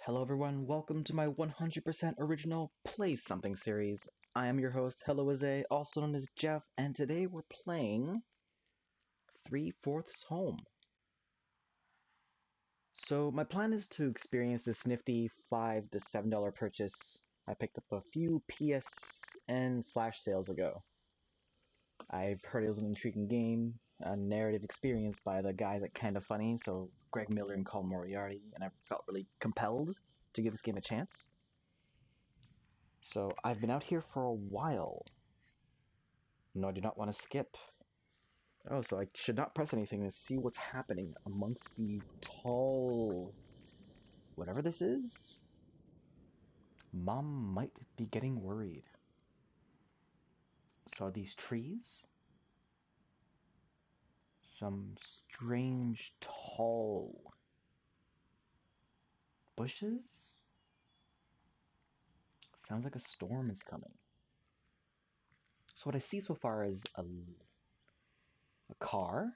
Hello everyone, welcome to my 100% original Play Something series. I am your host, Helloazae, also known as Jeff, and today we're playing 3/4 Home. So my plan is to experience this nifty $5 to $7 purchase I picked up a few PSN flash sales ago. I've heard it was an intriguing game, a narrative experience by the guys at Kinda Funny, so Greg Miller and Colin Moriarty, and I felt really compelled to give this game a chance. So I've been out here for a while. No, I do not want to skip. Oh, so I should not press anything to see what's happening amongst these tall... whatever this is? Mom might be getting worried. So these trees? Some strange tall bushes? Sounds like a storm is coming. So what I see so far is a car,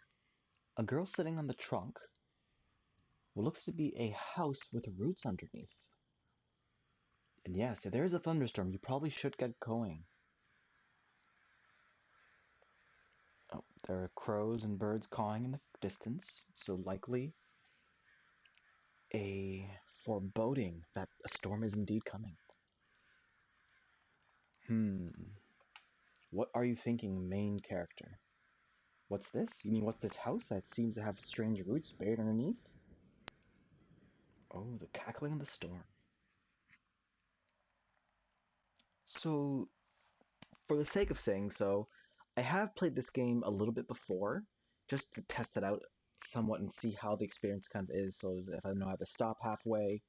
a girl sitting on the trunk, what looks to be a house with roots underneath. And yes, if there is a thunderstorm, you probably should get going. Oh, there are crows and birds cawing in the distance, so likely a foreboding that a storm is indeed coming. What are you thinking, main character? What's this? You mean what's this house that seems to have strange roots buried underneath? Oh, the cackling of the storm. So, for the sake of saying so, I have played this game a little bit before, just to test it out somewhat and see how the experience kind of is, so if I know I have to stop halfway,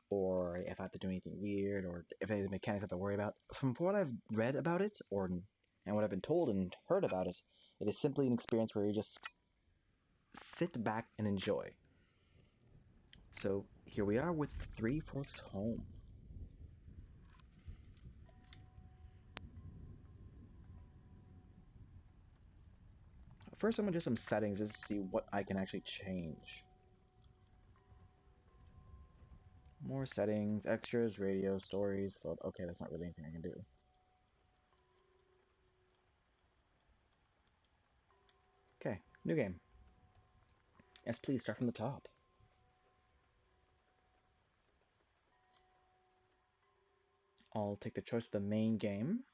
or if I have to do anything weird, or if any of the mechanics I have to worry about. From what I've read about it, and what I've been told and heard about it, it is simply an experience where you just sit back and enjoy. So here we are with 3/4 Home. First I'm going to do some settings just to see what I can actually change. More settings, extras, radio, stories, photo. Okay, that's not really anything I can do. Okay, new game. Yes, please, start from the top. I'll take the choice of the main game.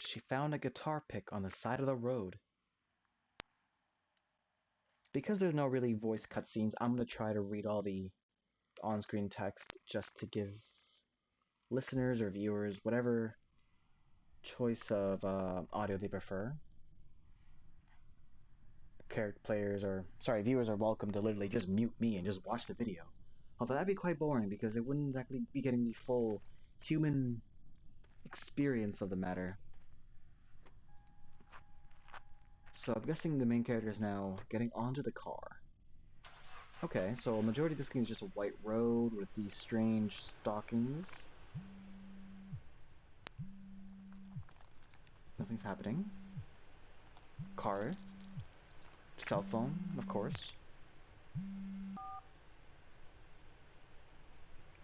She found a guitar pick on the side of the road. Because there's no really voice cutscenes, I'm going to try to read all the on-screen text just to give listeners or viewers whatever choice of audio they prefer. Viewers are welcome to literally just mute me and just watch the video. Although that'd be quite boring because it wouldn't exactly be getting the full human experience of the matter. So I'm guessing the main character is now getting onto the car. Okay, so a majority of this game is just a white road with these strange stockings. Nothing's happening. Car. Cell phone, of course.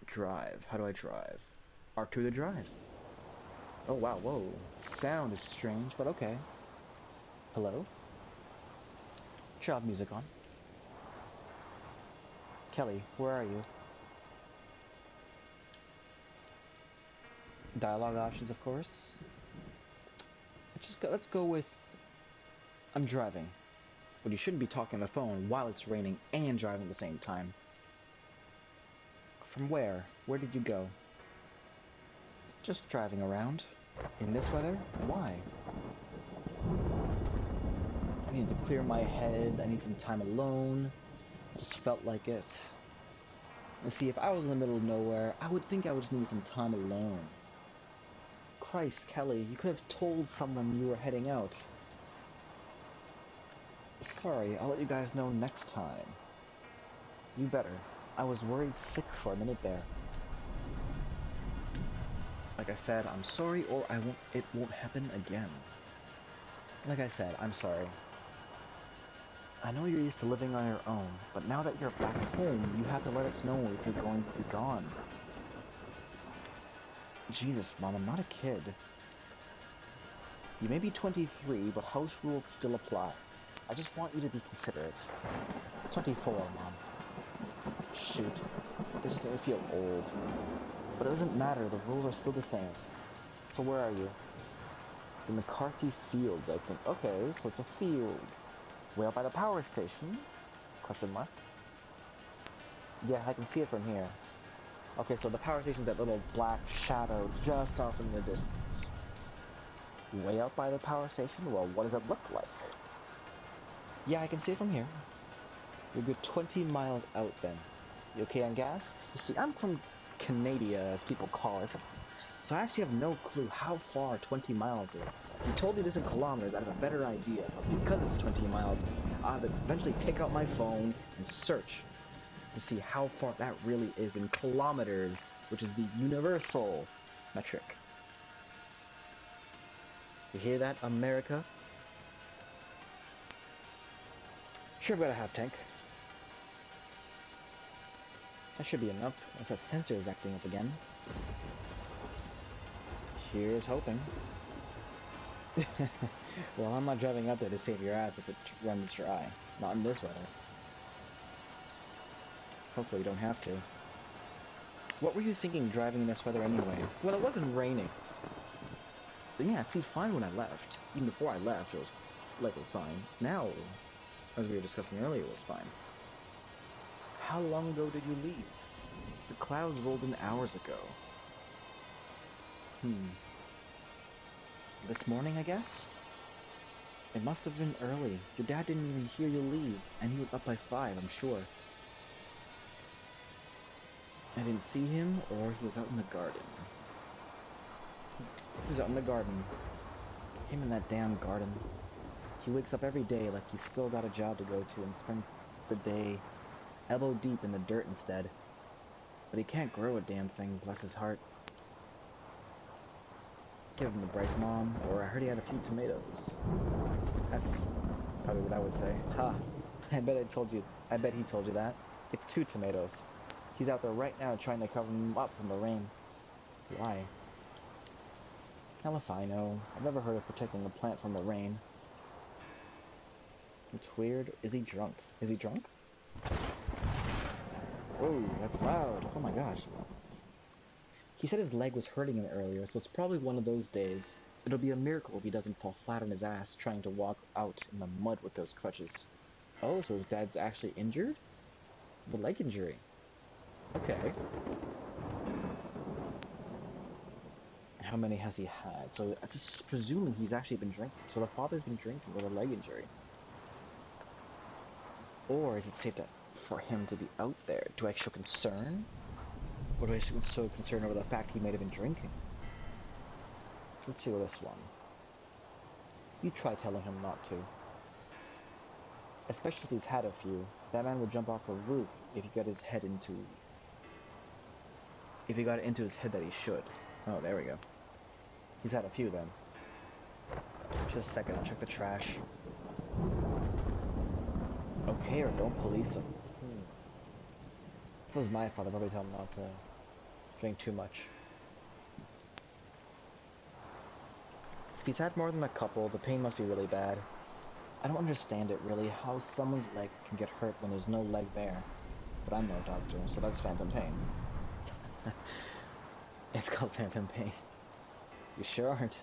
Drive. How do I drive? R2 to drive. Oh wow, whoa. Sound is strange, but okay. Hello? Child music on. Kelly, where are you? Dialogue options, of course. Let's go with... I'm driving. But you shouldn't be talking on the phone while it's raining and driving at the same time. From where? Where did you go? Just driving around. In this weather? Why? I need to clear my head. I need some time alone. Just felt like it. And see, if I was in the middle of nowhere, I would think I would just need some time alone. Christ, Kelly, you could have told someone you were heading out. Sorry, I'll let you guys know next time. You better. I was worried sick for a minute there. Like I said, I'm sorry, or it won't happen again. Like I said, I'm sorry. I know you're used to living on your own, but now that you're back home, you have to let us know if you're going to be gone. Jesus, Mom, I'm not a kid. You may be 23, but house rules still apply. I just want you to be considerate. 24, Mom. Shoot. They just make me feel old. But it doesn't matter, the rules are still the same. So where are you? The McCarthy Fields, I think. Okay, so it's a field. Way out by the power station? Question mark. Yeah, I can see it from here. Okay, so the power station's that little black shadow just off in the distance. Way out by the power station? Well, what does it look like? Yeah, I can see it from here. You're a good 20 miles out then. You okay on gas? You see, I'm from Canada, as people call it. So I actually have no clue how far 20 miles is. If you told me this in kilometers, I'd have a better idea. But because it's 20 miles, I'll eventually take out my phone and search to see how far that really is in kilometers, which is the universal metric. You hear that, America? Sure, I've got a half tank. That should be enough, unless that sensor is acting up again. Here's hoping. Well, I'm not driving out there to save your ass if it runs dry. Not in this weather. Hopefully you don't have to. What were you thinking driving in this weather anyway? Well, it wasn't raining. But yeah, it seemed fine when I left. Even before I left, it was likely fine. Now, as we were discussing earlier, it was fine. How long ago did you leave? The clouds rolled in hours ago. This morning, I guess? It must have been early. Your dad didn't even hear you leave, and he was up by 5, I'm sure. I didn't see him, or he was out in the garden. He was out in the garden. Him in that damn garden. He wakes up every day like he's still got a job to go to and spends the day elbow deep in the dirt instead. But he can't grow a damn thing, bless his heart. Give him a break, Mom, or I heard he had a few tomatoes. That's probably what I would say. Ha! I bet he told you that. It's 2 tomatoes. He's out there right now trying to cover them up from the rain. Why? Hell if I know. I've never heard of protecting a plant from the rain. It's weird. Is he drunk? Is he drunk? Whoa, that's loud. Oh my gosh. He said his leg was hurting him earlier, so it's probably one of those days. It'll be a miracle if he doesn't fall flat on his ass trying to walk out in the mud with those crutches. Oh, so his dad's actually injured? The leg injury. Okay. How many has he had? So I'm just presuming he's actually been drinking. So the father's been drinking with a leg injury. Or is it safe for him to be out there? Do I show concern? Or do I show concern over the fact he might have been drinking? Let's see with this one. You try telling him not to. Especially if he's had a few. That man would jump off a roof if he got his head into... If he got it into his head that he should. Oh, there we go. He's had a few then. Just a second, I'll check the trash. Okay, or don't police him. If it was my fault, I'd probably tell him not to drink too much. If he's had more than a couple, the pain must be really bad. I don't understand it really, how someone's leg can get hurt when there's no leg there. But I'm no doctor, so that's phantom pain. It's called phantom pain. You sure aren't.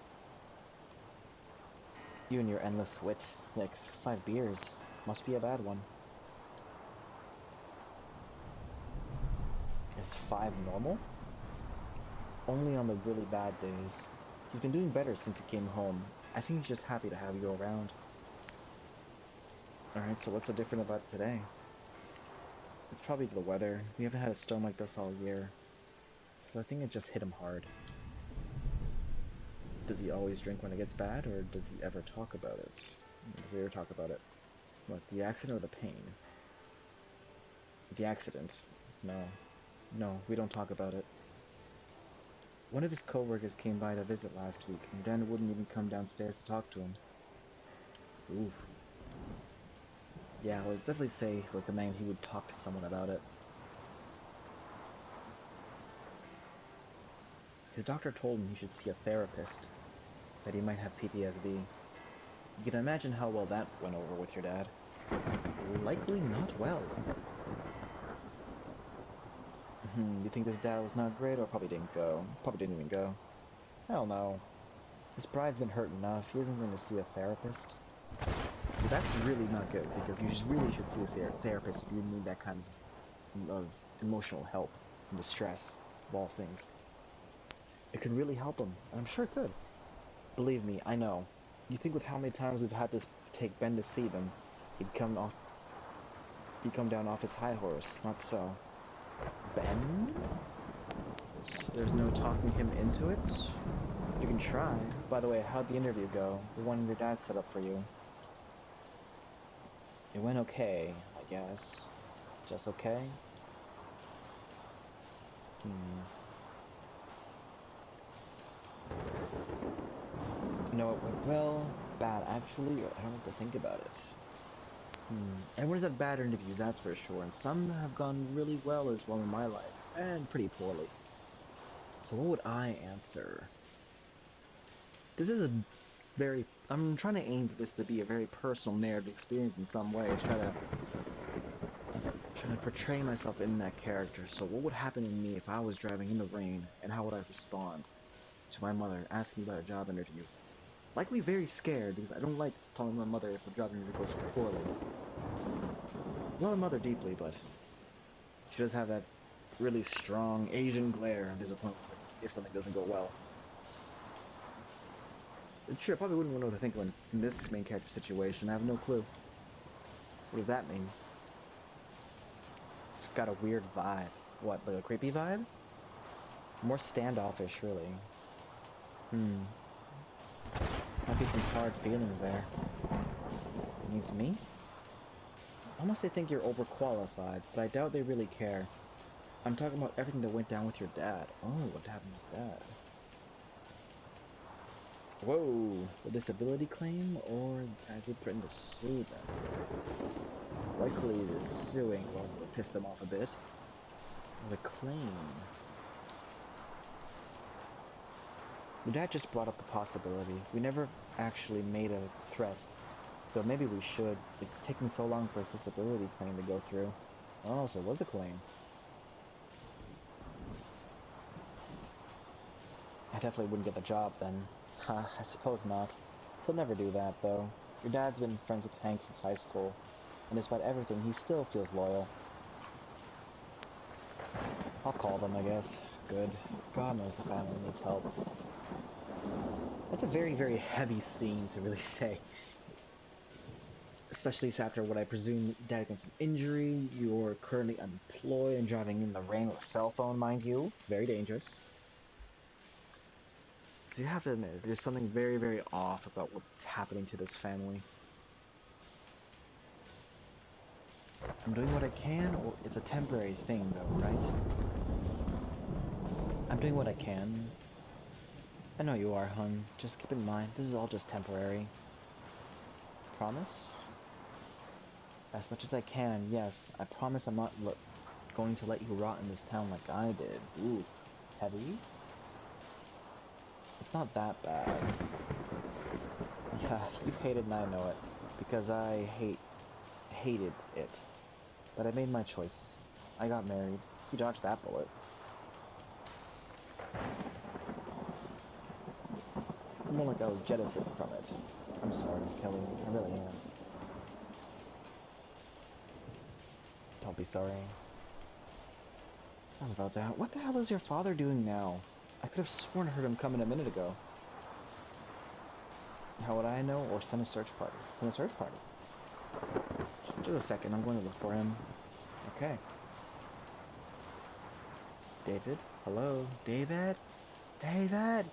You and your endless wit. Yikes, 5 beers. Must be a bad one. Is 5 normal? Only on the really bad days. He's been doing better since he came home. I think he's just happy to have you around. Alright, so what's so different about today? It's probably the weather. We haven't had a storm like this all year. So I think it just hit him hard. Does he always drink when it gets bad, or does he ever talk about it? Does he ever talk about it? What, the accident or the pain? The accident. No. No, we don't talk about it. One of his co-workers came by to visit last week, and Dan wouldn't even come downstairs to talk to him. Oof. Yeah, I would definitely say recommend he would talk to someone about it. His doctor told him he should see a therapist, that he might have PTSD. You can imagine how well that went over with your dad. Likely not well. You think his dad was not great, or probably didn't go? Probably didn't even go. Hell no. His pride's been hurt enough. He isn't going to see a therapist. So that's really not good, because you really should see a therapist if you need that kind of emotional help and distress of all things. It could really help him, and I'm sure it could. Believe me, I know. You think with how many times we've had to take Ben to see them, he'd come down off his high horse. Not so. Ben? There's no talking him into it? You can try. By the way, how'd the interview go? The one your dad set up for you. It went okay, I guess. Just okay? No, it went well. Bad, actually. I don't have to think about it. Everyone's had bad interviews, that's for sure, and some have gone really well as well in my life, and pretty poorly. So what would I answer? This is a very... I'm trying to aim for this to be a very personal narrative experience in some ways, trying to portray myself in that character. So what would happen to me if I was driving in the rain, and how would I respond to my mother asking me about a job interview? Likely very scared, because I don't like telling my mother if a job interview goes poorly. I love my mother deeply, but she does have that really strong Asian glare of disappointment if something doesn't go well. Sure, I probably wouldn't know what to think when in this main character situation. I have no clue. What does that mean? It's got a weird vibe. What, like a creepy vibe? More standoffish, really. Might be some hard feelings there. It means me? Almost they think you're overqualified, but I doubt they really care. I'm talking about everything that went down with your dad. Oh, what happened to his dad? Whoa, the disability claim, or I would threaten to sue them. Likely the suing will piss them off a bit. The claim. Your dad just brought up the possibility. We never actually made a threat, though maybe we should. It's taking so long for his disability claim to go through. Oh, so it was a claim. I definitely wouldn't get the job then. I suppose not. He'll never do that, though. Your dad's been friends with Hank since high school, and despite everything, he still feels loyal. I'll call them, I guess. Good. God knows the family needs help. That's a very, very heavy scene to really say. Especially after what I presume Dad against an injury, you're currently unemployed and driving in the rain with a cell phone, mind you. Very dangerous. So you have to admit, there's something very, very off about what's happening to this family. I'm doing what I can, or it's a temporary thing though, right? I'm doing what I can. I know you are, hun. Just keep in mind, this is all just temporary. Promise? As much as I can, yes. I promise I'm not going to let you rot in this town like I did. Ooh, heavy? It's not that bad. Yeah, you've hated and I know it. Because I hated it. But I made my choices. I got married. You dodged that bullet. More like I was jettisoned from it. I'm sorry, Kelly. I really am. Don't be sorry. I was about that. What the hell is your father doing now? I could have sworn I heard him coming a minute ago. How would I know? Or send a search party? Send a search party. Just a second, I'm going to look for him. Okay. David? Hello? David? David?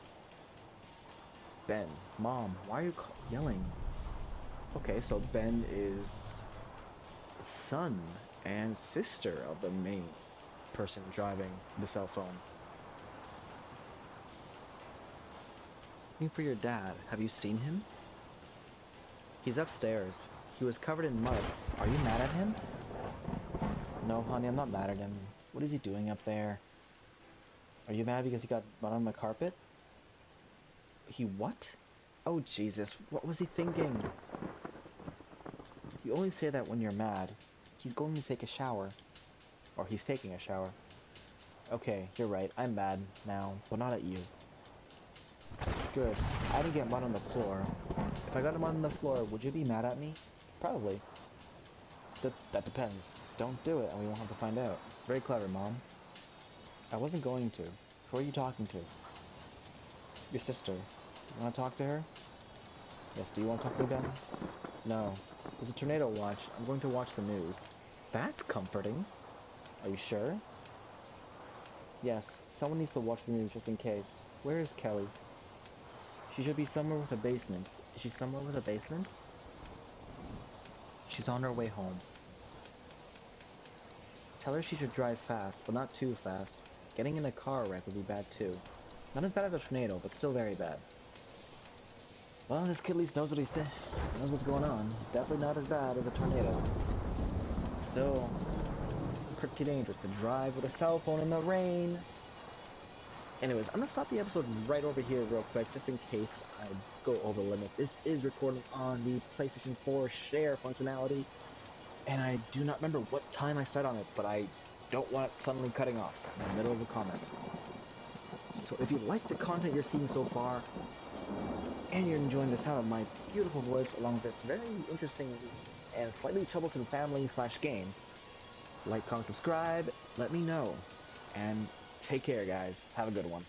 Ben. Mom, why are you yelling? Okay, so Ben is son and sister of the main person driving the cell phone. Looking for your dad. Have you seen him? He's upstairs. He was covered in mud. Are you mad at him? No, honey, I'm not mad at him. What is he doing up there? Are you mad because he got mud on the carpet? He what? Oh, Jesus, what was he thinking? You only say that when you're mad. He's going to take a shower. Or he's taking a shower. Okay, you're right, I'm mad now, but not at you. Good. I didn't get mud on the floor. If I got mud on the floor, would you be mad at me? Probably. That depends. Don't do it and we won't have to find out. Very clever, Mom. I wasn't going to. Who are you talking to? Your sister. You want to talk to her? Yes, do you want to talk to me, Ben? No. There's a tornado watch. I'm going to watch the news. That's comforting. Are you sure? Yes, someone needs to watch the news just in case. Where is Kelly? She should be somewhere with a basement. Is she somewhere with a basement? She's on her way home. Tell her she should drive fast, but not too fast. Getting in a car wreck would be bad too. Not as bad as a tornado, but still very bad. Well, this kid at least knows knows what's going on. Definitely not as bad as a tornado. Still pretty dangerous to drive with a cell phone in the rain. Anyways, I'm gonna stop the episode right over here real quick, just in case I go over limit. This is recording on the PlayStation 4 share functionality, and I do not remember what time I set on it, but I don't want it suddenly cutting off in the middle of a comment. So if you like the content you're seeing so far, and you're enjoying the sound of my beautiful voice along with this very interesting and slightly troublesome family/game, like, comment, subscribe, let me know, and take care, guys. Have a good one.